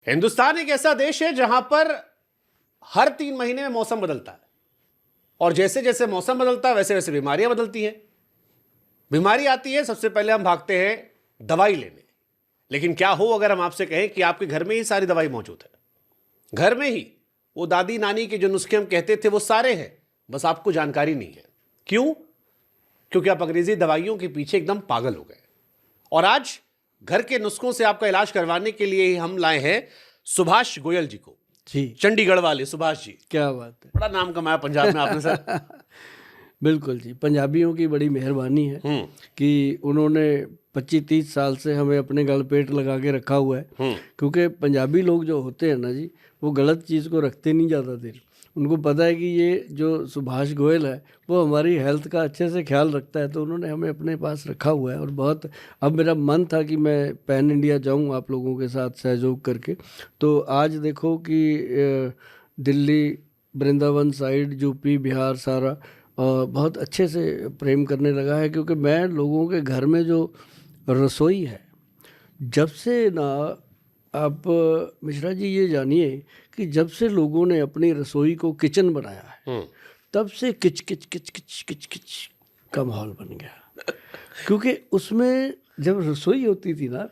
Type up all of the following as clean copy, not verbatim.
हिंदुस्तान एक ऐसा देश है जहां पर हर 3 महीने में मौसम बदलता है और जैसे जैसे मौसम बदलता है वैसे वैसे बीमारियां बदलती हैं। बीमारी आती है, सबसे पहले हम भागते हैं दवाई लेने। लेकिन क्या हो अगर हम आपसे कहें कि आपके घर में ही सारी दवाई मौजूद है, घर में ही वो दादी नानी के जो नुस्खे हम कहते थे वो सारे हैं, बस आपको जानकारी नहीं है। क्यों? क्योंकि आप अंग्रेजी दवाइयों के पीछे एकदम पागल हो गए। और आज घर के नुस्खों से आपका इलाज करवाने के लिए ही हम लाए हैं सुभाष गोयल जी को। जी, चंडीगढ़ वाले सुभाष जी, क्या बात है। बड़ा नाम कमाया पंजाब में आपने सर। बिल्कुल जी, पंजाबियों की बड़ी मेहरबानी है कि उन्होंने 25-30 साल से हमें अपने गल पेट लगा के रखा हुआ है। क्योंकि पंजाबी लोग जो होते हैं ना जी, वो गलत चीज़ को रखते नहीं ज़्यादा देर। उनको पता है कि ये जो सुभाष गोयल है वो हमारी हेल्थ का अच्छे से ख्याल रखता है, तो उन्होंने हमें अपने पास रखा हुआ है। और बहुत अब मेरा मन था कि मैं पैन इंडिया जाऊं आप लोगों के साथ सहयोग करके। तो आज देखो कि दिल्ली, वृंदावन साइड, यूपी, बिहार सारा बहुत अच्छे से प्रेम करने लगा है। क्योंकि मैं लोगों के घर में जो रसोई है, जब से ना आप मिश्रा जी ये जानिए कि जब से लोगों ने अपनी रसोई को किचन बनाया है, तब से किच किच किच किच किच किच का माहौल बन गया। क्योंकि उसमें जब रसोई होती थी ना,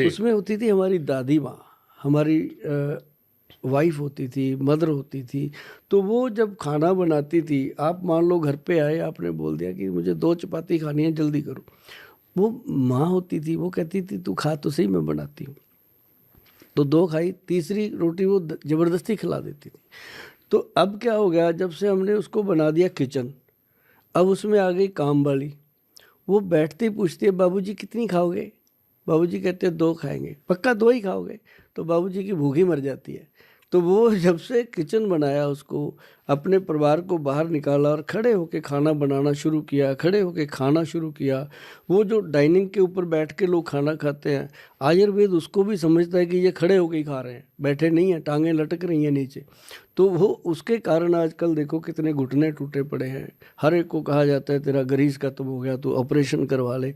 उसमें होती थी हमारी दादी माँ, हमारी वाइफ होती थी, मदर होती थी। तो वो जब खाना बनाती थी, आप मान लो घर पे आए, आपने बोल दिया कि मुझे 2 चपाती खानी है, जल्दी करो। वो माँ होती थी, वो कहती थी तू खा तो सही, मैं बनाती हूँ। तो 2 खाई, तीसरी रोटी वो ज़बरदस्ती खिला देती थी। तो अब क्या हो गया, जब से हमने उसको बना दिया किचन, अब उसमें आ गई काम वाली। वो बैठती पूछती है बाबूजी कितनी खाओगे? बाबूजी कहते हैं 2 खाएंगे। पक्का 2 ही खाओगे? तो बाबूजी की भूख ही मर जाती है। तो वो जब से किचन बनाया, उसको अपने परिवार को बाहर निकाला और खड़े होके खाना बनाना शुरू किया, खड़े होके खाना शुरू किया। वो जो डाइनिंग के ऊपर बैठ के लोग खाना खाते हैं, आयुर्वेद उसको भी समझता है कि ये खड़े होके ही खा रहे हैं, बैठे नहीं हैं, टांगें लटक रही हैं नीचे। तो वो उसके कारण आजकल देखो कितने घुटने टूटे पड़े हैं। हर एक को कहा जाता है तेरा गरीज खत्म हो गया, तो ऑपरेशन करवा ले।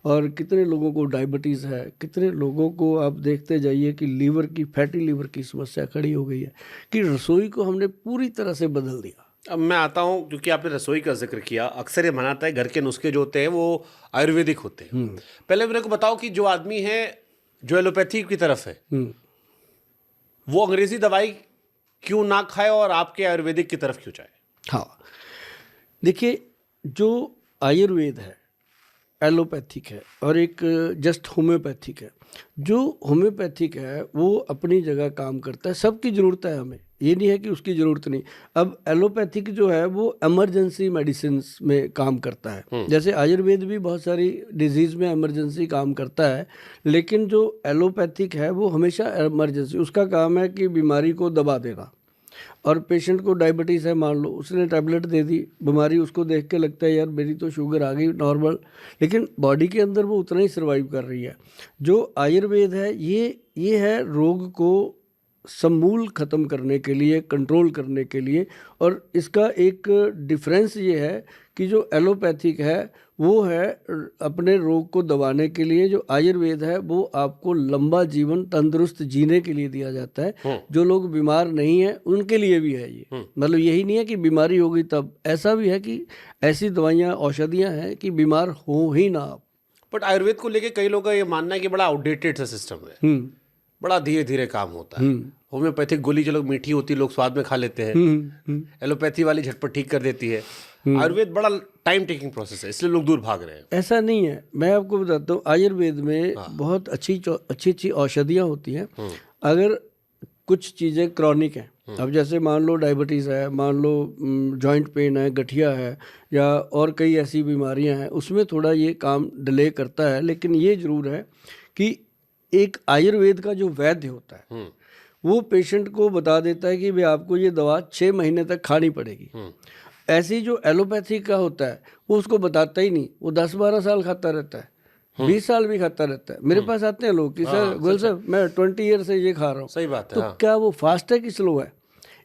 और कितने लोगों को डायबिटीज़ है, कितने लोगों को आप देखते जाइए कि लीवर की, फैटी लीवर की समस्या खड़ी हो गई है। कि रसोई को हमने पूरी तरह से बदल दिया। अब मैं आता हूं, क्योंकि आपने रसोई का जिक्र किया। अक्सर ये मनाता है घर के नुस्खे जो होते हैं वो आयुर्वेदिक होते हैं। पहले मेरे को बताओ कि जो आदमी है जो एलोपैथी की तरफ है, वो अंग्रेजी दवाई क्यों ना खाए और आपके आयुर्वेदिक की तरफ क्यों जाए? हाँ, देखिए, जो आयुर्वेद है एलोपैथिक है और एक जस्ट होम्योपैथिक है। जो होम्योपैथिक है वो अपनी जगह काम करता है, सबकी ज़रूरत है हमें, ये नहीं है कि उसकी ज़रूरत नहीं। अब एलोपैथिक जो है वो इमरजेंसी मेडिसिन में काम करता है। जैसे आयुर्वेद भी बहुत सारी डिजीज़ में इमरजेंसी काम करता है, लेकिन जो एलोपैथिक है वो हमेशा इमरजेंसी, उसका काम है कि बीमारी को दबा देना। और पेशेंट को डायबिटीज़ है, मान लो, उसने टैबलेट दे दी, बीमारी उसको देख के लगता है यार मेरी तो शुगर आ गई नॉर्मल, लेकिन बॉडी के अंदर वो उतना ही सर्वाइव कर रही है। जो आयुर्वेद है ये है रोग को समूल ख़त्म करने के लिए, कंट्रोल करने के लिए। और इसका एक डिफरेंस ये है कि जो एलोपैथिक है वो है अपने रोग को दबाने के लिए, जो आयुर्वेद है वो आपको लंबा जीवन तंदुरुस्त जीने के लिए दिया जाता है। जो लोग बीमार नहीं हैं उनके लिए भी है ये। मतलब यही नहीं है कि बीमारी हो गई तब, ऐसा भी है कि ऐसी दवाइयाँ, औषधियाँ हैं कि बीमार हो ही ना आप। बट आयुर्वेद को लेके कई लोगों का ये मानना है कि बड़ा आउटडेटेड सा सिस्टम है, बड़ा धीरे धीरे काम होता है। होम्योपैथिक गोली जो लोग मीठी होती है लोग स्वाद में खा लेते हैं, एलोपैथी वाली झटपट ठीक कर देती है। आयुर्वेद बड़ा टाइम टेकिंग प्रोसेस है, इसलिए लोग दूर भाग रहे हैं। ऐसा नहीं है, मैं आपको बताता हूँ, आयुर्वेद में बहुत अच्छी औषधियाँ होती हैं। अगर कुछ चीज़ें क्रॉनिक हैं, अब जैसे मान लो डायबिटीज़ है, मान लो जॉइंट पेन है, गठिया है, या और कई ऐसी बीमारियां हैं, उसमें थोड़ा ये काम डिले करता है। लेकिन ये ज़रूर है कि एक आयुर्वेद का जो वैद्य होता है वो पेशेंट को बता देता है कि भाई आपको ये दवा 6 महीने तक खानी पड़ेगी। ऐसी जो एलोपैथी का होता है वो उसको बताता ही नहीं, वो 10-12 साल खाता रहता है, 20 साल भी खाता रहता है। मेरे पास आते हैं लोग कि सर गोयल साहब मैं 20 ईयर से ये खा रहा हूँ। सही बात है। तो क्या वो फास्ट है कि स्लो है?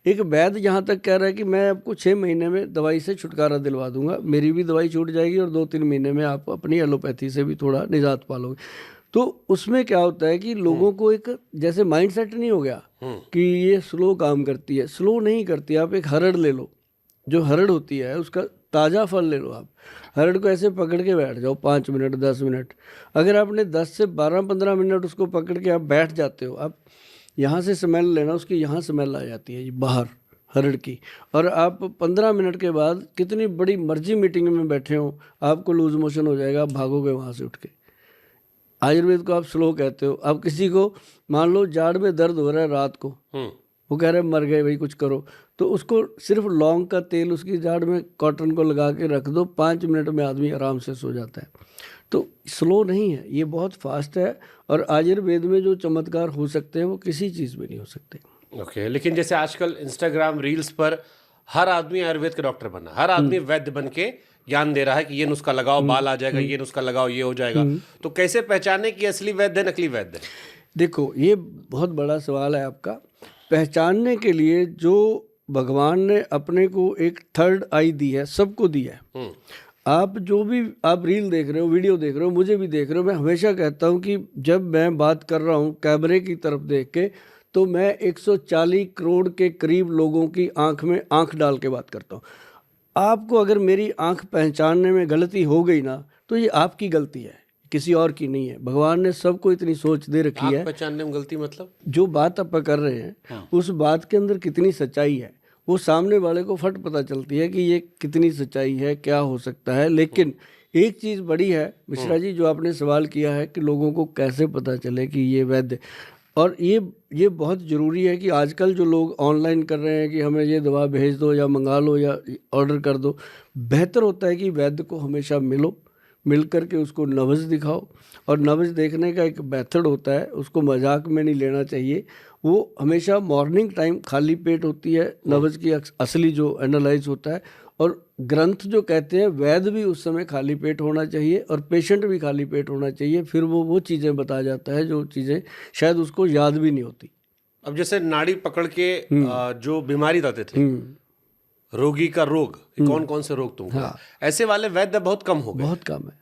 एक वैद्य यहाँ तक कह रहा है कि मैं आपको 6 महीने में दवाई से छुटकारा दिलवा दूंगा, मेरी भी दवाई छूट जाएगी और 2-3 महीने में आप अपनी एलोपैथी से भी थोड़ा निजात पा लोगे। तो उसमें क्या होता है कि लोगों को एक जैसे माइंड सेट नहीं हो गया कि ये स्लो काम करती है, स्लो नहीं करती। आप एक हरड़ ले लो, जो हरड़ होती है उसका ताज़ा फल ले लो। आप हरड़ को ऐसे पकड़ के बैठ जाओ 5 मिनट 10 मिनट, अगर आपने 10 से 12-15 मिनट उसको पकड़ के आप बैठ जाते हो, आप यहाँ से स्मेल लेना, उसकी यहाँ स्मेल आ जाती है बाहर हरड़ की, और आप 15 मिनट के बाद कितनी बड़ी मर्जी मीटिंग में बैठे हो, आपको लूज मोशन हो जाएगा, आप भागोगे वहाँ से उठ के। आयुर्वेद को आप स्लो कहते हो। अब किसी को मान लो जाड़ में दर्द हो रहा है रात को, वो कह रहे हैं मर गए भाई कुछ करो, तो उसको सिर्फ लौंग का तेल उसकी जाड़ में कॉटन को लगा के रख दो, 5 मिनट में आदमी आराम से सो जाता है। तो स्लो नहीं है, ये बहुत फास्ट है। और आयुर्वेद में जो चमत्कार हो सकते हैं वो किसी चीज़ में नहीं हो सकते। ओके, लेकिन जैसे आजकल इंस्टाग्राम रील्स पर हर आदमी आयुर्वेद के डॉक्टर बना, हर आदमी वैद्य बन के ज्ञान दे रहा है कि ये नुस्खा लगाओ बाल आ जाएगा, ये नुस्खा लगाओ ये हो जाएगा। तो कैसे पहचाने कि असली वैद्य है नकली वैद्य है? देखो, ये बहुत बड़ा सवाल है आपका। पहचानने के लिए जो भगवान ने अपने को एक थर्ड आई दी है, सबको दी है। आप जो भी आप रील देख रहे हो, वीडियो देख रहे हो, मुझे भी देख रहे हो, मैं हमेशा कहता हूँ कि जब मैं बात कर रहा हूँ कैमरे की तरफ देख के, तो मैं 140 करोड़ के करीब लोगों की आंख में आंख डाल के बात करता हूँ। आपको अगर मेरी आंख पहचानने में गलती हो गई ना, तो ये आपकी गलती है, किसी और की नहीं है। भगवान ने सबको इतनी सोच दे रखी है। पहचानने में गलती मतलब जो बात आप कर रहे हैं उस बात के अंदर कितनी सच्चाई है, वो सामने वाले को फट पता चलती है कि ये कितनी सच्चाई है, क्या हो सकता है। लेकिन एक चीज़ बड़ी है मिश्रा जी, जो आपने सवाल किया है कि लोगों को कैसे पता चले कि ये वैद्य, और ये बहुत ज़रूरी है कि आजकल जो लोग ऑनलाइन कर रहे हैं कि हमें ये दवा भेज दो या मंगा लो या ऑर्डर कर दो, बेहतर होता है कि वैद्य को हमेशा मिलो, मिल कर के उसको नब्ज़ दिखाओ। और नब्ज़ देखने का एक मेथड होता है, उसको मजाक में नहीं लेना चाहिए। वो हमेशा मॉर्निंग टाइम खाली पेट होती है नब्ज़ की असली जो एनालाइज होता है, और ग्रंथ जो कहते हैं वैद्य भी उस समय खाली पेट होना चाहिए और पेशेंट भी खाली पेट होना चाहिए। फिर वो चीज़ें बता जाता है जो चीज़ें शायद उसको याद भी नहीं होती। अब जैसे नाड़ी पकड़ के जो बीमारी बताते थे, रोगी का रोग, कौन कौन से रोग तुमको, ऐसे वाले वैद्य बहुत कम हो गए, बहुत कम है।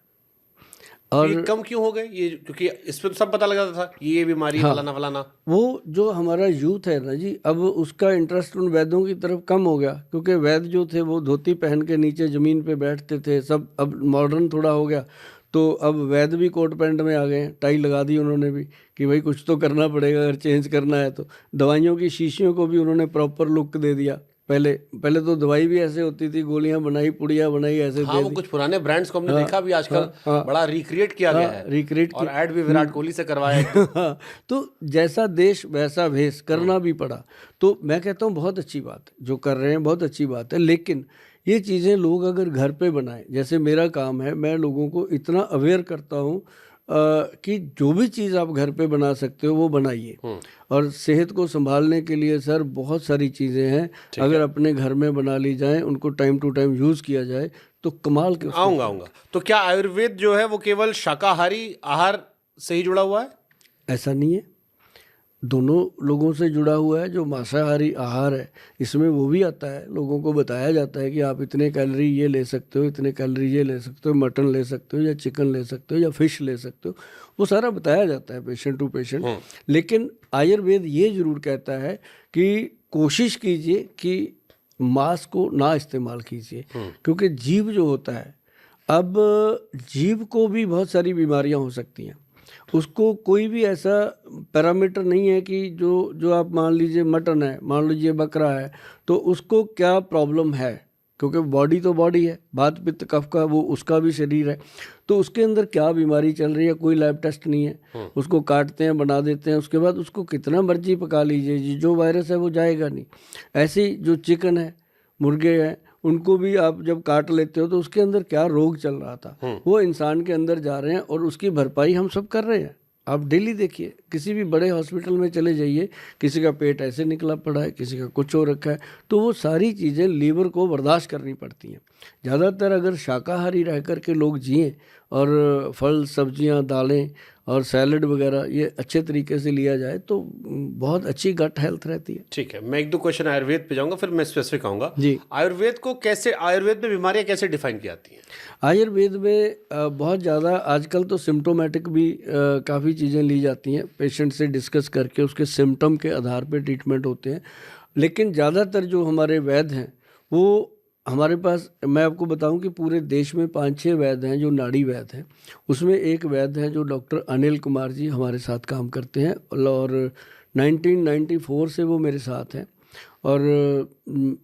और ये कम क्यों हो गए? ये क्योंकि इस पे तो सब पता लग जाता था कि ये बीमारी फलाना फलाना। वो जो हमारा यूथ है ना जी, अब उसका इंटरेस्ट उन वैद्यों की तरफ कम हो गया, क्योंकि वैद्य जो थे वो धोती पहन के नीचे ज़मीन पे बैठते थे सब। अब मॉडर्न थोड़ा हो गया, तो अब वैद्य भी कोट पैंट में आ गए हैं, टाई लगा दी उन्होंने भी कि भाई कुछ तो करना पड़ेगा अगर चेंज करना है तो। दवाइयों की शीशियों को भी उन्होंने प्रॉपर लुक दे दिया। पहले तो दवाई भी ऐसे होती थी, गोलियां बनाई, पुड़िया बनाई, ऐसे हाँ, वो कुछ पुराने ब्रांड्स को हमने देखा भी आजकल बड़ा रिक्रिएट किया गया है, रिक्रिएट और ऐड भी विराट कोहली से करवाया। तो जैसा देश वैसा भेष, करना भी पड़ा। तो मैं कहता हूँ बहुत अच्छी बात है जो कर रहे हैं, बहुत अच्छी बात है। लेकिन ये चीज़ें लोग अगर घर पे बनाएं, जैसे मेरा काम है, मैं लोगों को इतना अवेयर करता हूँ कि जो भी चीज़ आप घर पे बना सकते हो वो बनाइए। और सेहत को संभालने के लिए सर बहुत सारी चीज़ें हैं, अगर अपने घर में बना ली जाएं, उनको टाइम टू टाइम यूज़ किया जाए तो कमाल के। आऊँगा। तो क्या आयुर्वेद जो है वो केवल शाकाहारी आहार से ही जुड़ा हुआ है? ऐसा नहीं है, दोनों लोगों से जुड़ा हुआ है। जो मांसाहारी आहार है इसमें वो भी आता है, लोगों को बताया जाता है कि आप इतने कैलोरी ये ले सकते हो, इतने कैलोरी ये ले सकते हो, मटन ले सकते हो या चिकन ले सकते हो या फिश ले सकते हो, वो सारा बताया जाता है पेशेंट टू पेशेंट। लेकिन आयुर्वेद ये ज़रूर कहता है कि कोशिश कीजिए कि मांस को ना इस्तेमाल कीजिए, क्योंकि जीव जो होता है, अब जीव को भी बहुत सारी बीमारियां हो सकती हैं। उसको कोई भी ऐसा पैरामीटर नहीं है कि जो आप मान लीजिए मटन है, मान लीजिए बकरा है, तो उसको क्या प्रॉब्लम है, क्योंकि बॉडी तो बॉडी है, बात पित्त कफ का वो उसका भी शरीर है, तो उसके अंदर क्या बीमारी चल रही है, कोई लैब टेस्ट नहीं है। उसको काटते हैं, बना देते हैं, उसके बाद उसको कितना मर्जी पका लीजिए, जो वायरस है वो जाएगा नहीं। ऐसे ही जो चिकन है, मुर्गे हैं, उनको भी आप जब काट लेते हो तो उसके अंदर क्या रोग चल रहा था वो इंसान के अंदर जा रहे हैं, और उसकी भरपाई हम सब कर रहे हैं। आप डेली देखिए, किसी भी बड़े हॉस्पिटल में चले जाइए, किसी का पेट ऐसे निकला पड़ा है, किसी का कुछ हो रखा है, तो वो सारी चीज़ें लीवर को बर्दाश्त करनी पड़ती हैं। ज़्यादातर अगर शाकाहारी रह कर के लोग जिएँ और फल सब्जियां दालें और सैलड वगैरह ये अच्छे तरीके से लिया जाए तो बहुत अच्छी गट हेल्थ रहती है। ठीक है, मैं एक दो क्वेश्चन आयुर्वेद पे जाऊंगा, फिर मैं स्पेसिफिक आऊंगा जी। आयुर्वेद में बीमारियां कैसे डिफाइन की जाती हैं? आयुर्वेद में बहुत ज़्यादा आजकल तो सिम्टोमेटिक भी काफ़ी चीज़ें ली जाती हैं, पेशेंट से डिस्कस करके उसके सिम्टम के आधार पे ट्रीटमेंट होते हैं। लेकिन ज़्यादातर जो हमारे वैद्य हैं वो हमारे पास, मैं आपको बताऊं कि पूरे देश में 5-6 वैद्य हैं जो नाड़ी वैद्य हैं। उसमें एक वैद्य हैं जो डॉक्टर अनिल कुमार जी हमारे साथ काम करते हैं और 1994 से वो मेरे साथ हैं और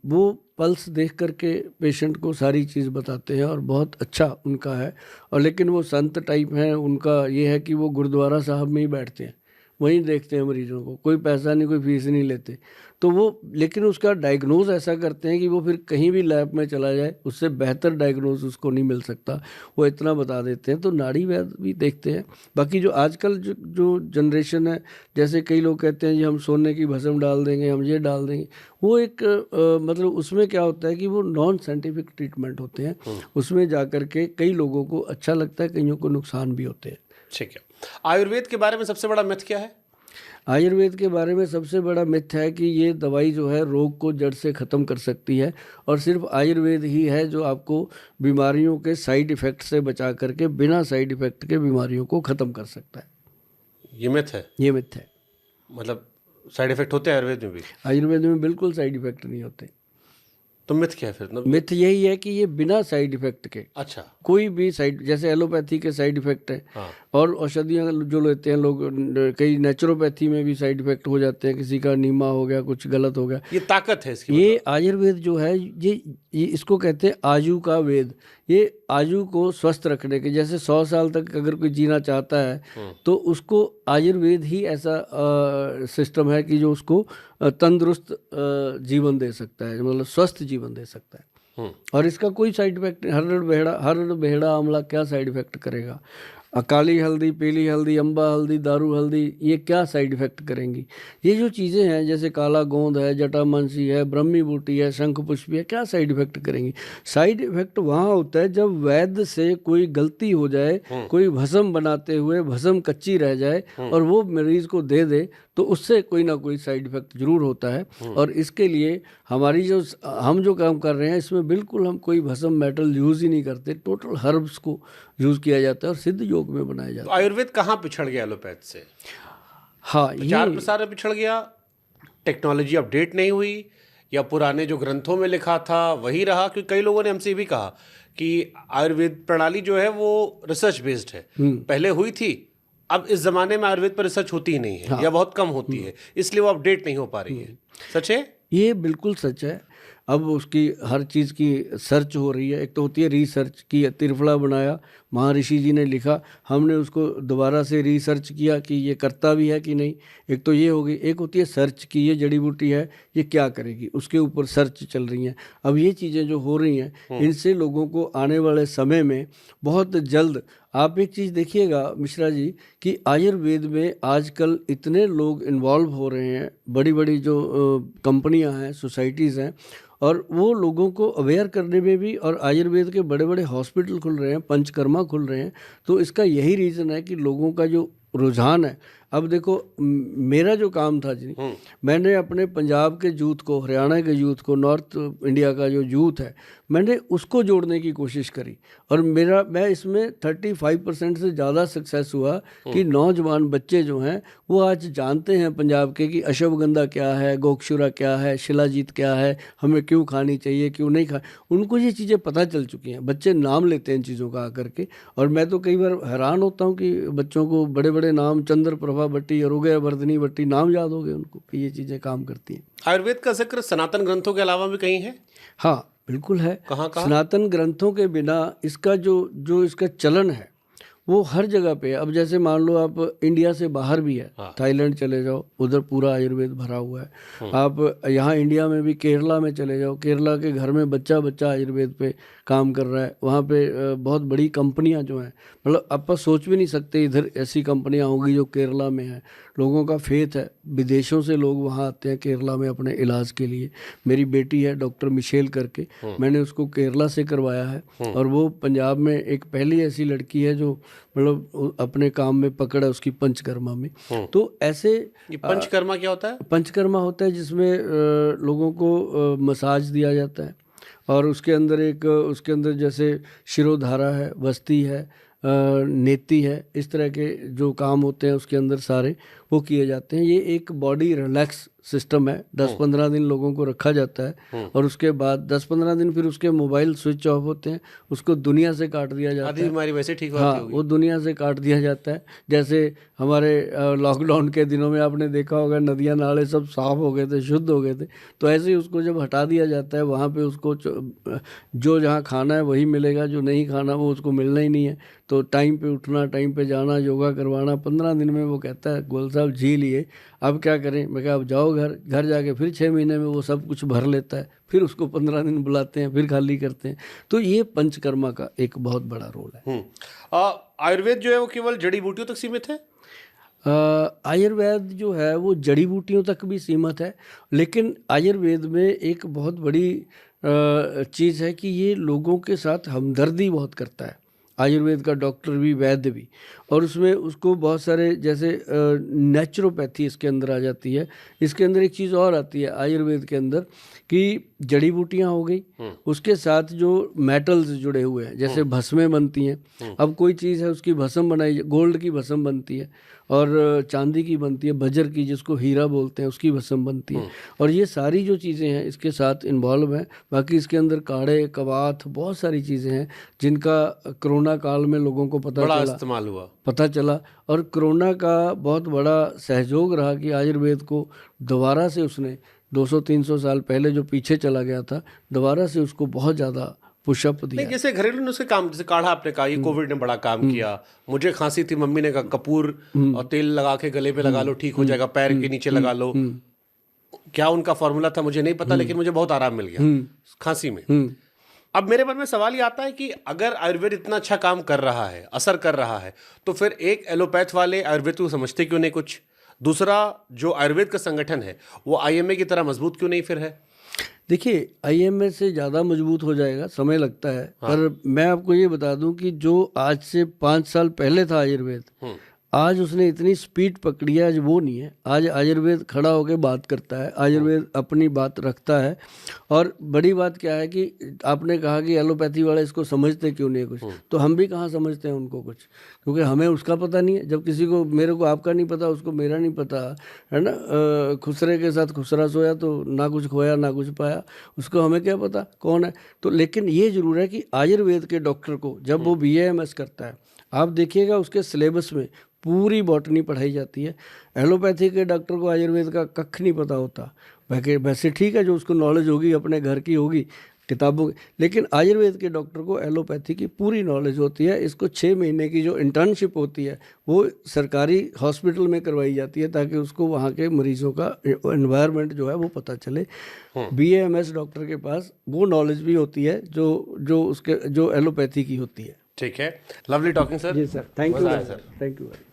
वो पल्स देख करके पेशेंट को सारी चीज़ बताते हैं और बहुत अच्छा उनका है। और लेकिन वो संत टाइप हैं, उनका ये है कि वो गुरुद्वारा साहब में ही बैठते हैं, वहीं देखते हैं मरीजों को, कोई पैसा नहीं, कोई फीस नहीं लेते। तो वो लेकिन उसका डायग्नोज ऐसा करते हैं कि वो फिर कहीं भी लैब में चला जाए उससे बेहतर डायग्नोज उसको नहीं मिल सकता, वो इतना बता देते हैं। तो नाड़ी वैद्य भी देखते हैं। बाकी जो आजकल जो जनरेशन है, जैसे कई लोग कहते हैं जी हम सोने की भस्म डाल देंगे, हम ये डाल देंगे, वो एक मतलब उसमें क्या होता है कि वो नॉन साइंटिफिक ट्रीटमेंट होते हैं। उसमें जा कर के कई लोगों को अच्छा लगता है, कईयों को नुकसान भी होते हैं। ठीक है, आयुर्वेद के बारे में सबसे बड़ा मिथ क्या है? आयुर्वेद के बारे में सबसे बड़ा मिथ है कि ये दवाई जो है रोग को जड़ से ख़त्म कर सकती है और सिर्फ आयुर्वेद ही है जो आपको बीमारियों के साइड इफ़ेक्ट से बचा करके बिना साइड इफ़ेक्ट के बीमारियों को ख़त्म कर सकता है। ये मिथ है? ये मिथ है। मतलब साइड इफेक्ट होते हैं आयुर्वेद में भी? आयुर्वेद में बिल्कुल साइड इफ़ेक्ट नहीं होते। तो मिथ क्या है फिर? मिथ यही है कि ये बिना साइड इफ़ेक्ट के, अच्छा, कोई भी साइड, जैसे एलोपैथी के साइड इफ़ेक्ट है हाँ। और औषधियाँ जो लेते हैं लोग, कई नेचुरोपैथी में भी साइड इफ़ेक्ट हो जाते हैं, किसी का नीमा हो गया, कुछ गलत हो गया। ये ताकत है इसकी? ये आयुर्वेद जो है ये इसको कहते हैं आयु का वेद। ये आयु को स्वस्थ रखने के, जैसे 100 साल तक अगर कोई जीना चाहता है तो उसको आयुर्वेद ही ऐसा सिस्टम है कि जो उसको तंदुरुस्त जीवन दे सकता है, मतलब स्वस्थ जीवन दे सकता है। और इसका कोई साइड इफेक्ट, हरड़ बेहड़ा आंवला क्या साइड इफेक्ट करेगा? काली हल्दी, पीली हल्दी, अम्बा हल्दी, दारू हल्दी, ये क्या साइड इफेक्ट करेंगी? ये जो चीज़ें हैं जैसे काला गोंद है, जटामांसी है, ब्रह्मी बूटी है, शंख पुष्पी है, क्या साइड इफेक्ट करेंगी? साइड इफेक्ट वहाँ होता है जब वैद्य से कोई गलती हो जाए, कोई भस्म बनाते हुए भस्म कच्ची रह जाए और वो मरीज को दे दे, तो उससे कोई ना कोई साइड इफेक्ट जरूर होता है। और इसके लिए हम जो काम कर रहे हैं इसमें बिल्कुल हम कोई भस्म मेटल यूज़ ही नहीं करते, टोटल हर्ब्स को यूज़ किया जाता है और सिद्ध योग में बनाया जाता है। तो आयुर्वेद कहाँ पिछड़ गया एलोपैथ से? हाँ, प्रचार प्रसार में पिछड़ गया, टेक्नोलॉजी अपडेट नहीं हुई, या पुराने जो ग्रंथों में लिखा था वही रहा? क्योंकि कई लोगों ने हमसे भी कहा कि आयुर्वेद प्रणाली जो है वो रिसर्च बेस्ड है, पहले हुई थी, अब इस जमाने में आयुर्वेद पर रिसर्च होती ही नहीं है। हाँ। या बहुत कम होती है, इसलिए वो अपडेट नहीं हो पा रही है। सच है? ये बिल्कुल सच है। अब उसकी हर चीज़ की सर्च हो रही है। एक तो होती है रिसर्च की, त्रिफला बनाया, महर्षि जी ने लिखा, हमने उसको दोबारा से रिसर्च किया कि ये करता भी है कि नहीं। एक तो ये हो गई। एक होती है सर्च की, ये जड़ी बूटी है, ये क्या करेगी, उसके ऊपर सर्च चल रही हैं। अब ये चीज़ें जो हो रही हैं, इनसे लोगों को आने वाले समय में बहुत जल्द, आप एक चीज़ देखिएगा मिश्रा जी कि आयुर्वेद में आजकल इतने लोग इन्वॉल्व हो रहे हैं, बड़ी बड़ी जो कंपनियां हैं, सोसाइटीज़ हैं, और वो लोगों को अवेयर करने में भी, और आयुर्वेद के बड़े बड़े हॉस्पिटल खुल रहे हैं, पंचकर्मा खुल रहे हैं। तो इसका यही रीज़न है कि लोगों का जो रुझान है। अब देखो मेरा जो काम था जी, मैंने अपने पंजाब के यूथ को, हरियाणा के यूथ को, नॉर्थ इंडिया का जो यूथ है, मैंने उसको जोड़ने की कोशिश करी और मैं इसमें 35% से ज़्यादा सक्सेस हुआ कि नौजवान बच्चे जो हैं वो आज जानते हैं पंजाब के कि अश्वगंधा क्या है, गोक्षुरा क्या है, शिलाजीत क्या है, हमें क्यों खानी चाहिए, क्यों नहीं खा, उनको ये चीज़ें पता चल चुकी हैं। बच्चे नाम लेते हैं इन चीज़ों का आकर के, और मैं तो कई बार हैरान होता हूँ कि बच्चों को बड़े बड़े नाम, चंद्र प्रभा भट्टी, अरोग्य वर्धनी भट्टी, नाम याद हो गए उनको कि ये चीज़ें काम करती हैं। आयुर्वेद का जिक्र सनातन ग्रंथों के अलावा भी कहीं है? हाँ बिल्कुल है। कहाँ? सनातन ग्रंथों के बिना इसका जो इसका चलन है वो हर जगह पे है। अब जैसे मान लो आप इंडिया से बाहर भी है, थाईलैंड चले जाओ, उधर पूरा आयुर्वेद भरा हुआ है। आप यहाँ इंडिया में भी केरला में चले जाओ, केरला के घर में बच्चा आयुर्वेद पे काम कर रहा है। वहाँ पे बहुत बड़ी कंपनियाँ जो हैं, मतलब आप सोच भी नहीं सकते इधर ऐसी कंपनियाँ होंगी जो केरला में हैं। लोगों का फेथ है, विदेशों से लोग वहाँ आते हैं केरला में अपने इलाज के लिए। मेरी बेटी है डॉक्टर मिशेल करके, मैंने उसको केरला से करवाया है, और वो पंजाब में एक पहली ऐसी लड़की है जो मतलब अपने काम में पकड़ है उसकी पंचकर्मा में। तो ऐसे ये पंचकर्मा क्या होता है? पंचकर्मा होता है जिसमें लोगों को मसाज दिया जाता है, और उसके अंदर जैसे शिरोधारा है, वस्ती है, नेति है, इस तरह के जो काम होते हैं उसके अंदर सारे वो किए जाते हैं। ये एक बॉडी रिलैक्स सिस्टम है। 10-15 दिन लोगों को रखा जाता है, और उसके बाद 10-15 दिन फिर उसके मोबाइल स्विच ऑफ होते हैं, उसको दुनिया से काट दिया जाता आधी है। बीमारी वैसे ठीक हाँ, होगी। वो दुनिया से काट दिया जाता है। जैसे हमारे लॉकडाउन के दिनों में आपने देखा होगा, नदियाँ नाले सब साफ हो गए थे, शुद्ध हो गए थे। तो ऐसे ही उसको जब हटा दिया जाता है, वहाँ पे उसको जो जहाँ खाना है वही मिलेगा, जो नहीं खाना वो उसको मिलना ही नहीं है। तो टाइम पे उठना, टाइम पे जाना, योगा करवाना, 15 दिन में वो कहता है गोयल साहब जी लिए, अब क्या करें। मैं कहा अब जाओ घर जाके फिर 6 महीने में वो सब कुछ भर लेता है, फिर उसको 15 दिन बुलाते हैं, फिर खाली करते हैं। तो ये पंचकर्मा का एक बहुत बड़ा रोल है। आयुर्वेद जो है वो केवल जड़ी बूटियों तक सीमित है? आयुर्वेद जो है वो जड़ी बूटियों तक भी सीमित है, लेकिन आयुर्वेद में एक बहुत बड़ी चीज़ है कि ये लोगों के साथ हमदर्दी बहुत करता है। आयुर्वेद का डॉक्टर भी, वैद्य भी, और उसमें उसको बहुत सारे जैसे नेचुरोपैथी इसके अंदर आ जाती है। इसके अंदर एक चीज़ और आती है आयुर्वेद के अंदर कि जड़ी बूटियाँ हो गई, उसके साथ जो मेटल्स जुड़े हुए हैं, जैसे भस्में बनती हैं। अब कोई चीज़ है उसकी भस्म बनाई, गोल्ड की भस्म बनती है, और चांदी की बनती है, बजर की जिसको हीरा बोलते हैं उसकी भस्म बनती है। और ये सारी जो चीज़ें हैं इसके साथ इन्वॉल्व हैं। बाकी इसके अंदर काढ़े, कवाथ, बहुत सारी चीज़ें हैं जिनका कोरोना काल में लोगों को बड़ा इस्तेमाल हुआ, पता चला। और कोरोना का बहुत बड़ा सहयोग रहा कि आयुर्वेद को दोबारा से उसने 200-300 साल पहले जो पीछे चला गया था, दोबारा से उसको बहुत ज़्यादा पुशअप दिया। नहीं, जैसे घरेलू नुस्खे काम, जैसे काढ़ा आपने कहा, ये कोविड ने बड़ा काम किया। मुझे खांसी थी, मम्मी ने कहा कपूर और तेल लगा के गले पे लगा लो, ठीक हो जाएगा, पैर के नीचे लगा लो। क्या उनका फॉर्मूला था मुझे नहीं पता, लेकिन मुझे बहुत आराम मिल गया खांसी में। अब मेरे मन में सवाल ये आता है कि अगर आयुर्वेद इतना अच्छा काम कर रहा है, असर कर रहा है, तो फिर एक एलोपैथ वाले आयुर्वेद को समझते क्यों नहीं कुछ? दूसरा, जो आयुर्वेद का संगठन है वो आईएमए की तरह मजबूत क्यों नहीं फिर है? देखिए, आईएमए से ज़्यादा मजबूत हो जाएगा, समय लगता है। पर मैं आपको ये बता दूं कि जो आज से 5 साल पहले था आयुर्वेद, आज उसने इतनी स्पीड पकड़ी है, आज वो नहीं है। आज आयुर्वेद खड़ा होकर बात करता है, आयुर्वेद अपनी बात रखता है। और बड़ी बात क्या है कि आपने कहा कि एलोपैथी वाले इसको समझते क्यों नहीं कुछ, तो हम भी कहाँ समझते हैं उनको कुछ, क्योंकि हमें उसका पता नहीं है। जब किसी को, मेरे को आपका नहीं पता, उसको मेरा नहीं पता, है ना। खुसरे के साथ खुसरा सोया तो ना कुछ खोया ना कुछ पाया, उसको हमें क्या पता कौन है। तो लेकिन ये ज़रूर है कि आयुर्वेद के डॉक्टर को जब वो BAMS करता है, आप देखिएगा उसके सिलेबस में पूरी बॉटनी पढ़ाई जाती है। एलोपैथी के डॉक्टर को आयुर्वेद का कख नहीं पता होता। वैसे ठीक है, जो उसको नॉलेज होगी अपने घर की होगी, किताबों की, लेकिन आयुर्वेद के डॉक्टर को एलोपैथी की पूरी नॉलेज होती है। इसको 6 महीने की जो इंटर्नशिप होती है वो सरकारी हॉस्पिटल में करवाई जाती है, ताकि उसको वहाँ के मरीजों का एनवायरनमेंट जो है वो पता चले। BAMS डॉक्टर के पास वो नॉलेज भी होती है जो एलोपैथी की होती है। ठीक है, लवली टॉकिंग सर। जी sir, thank you sir, thank you.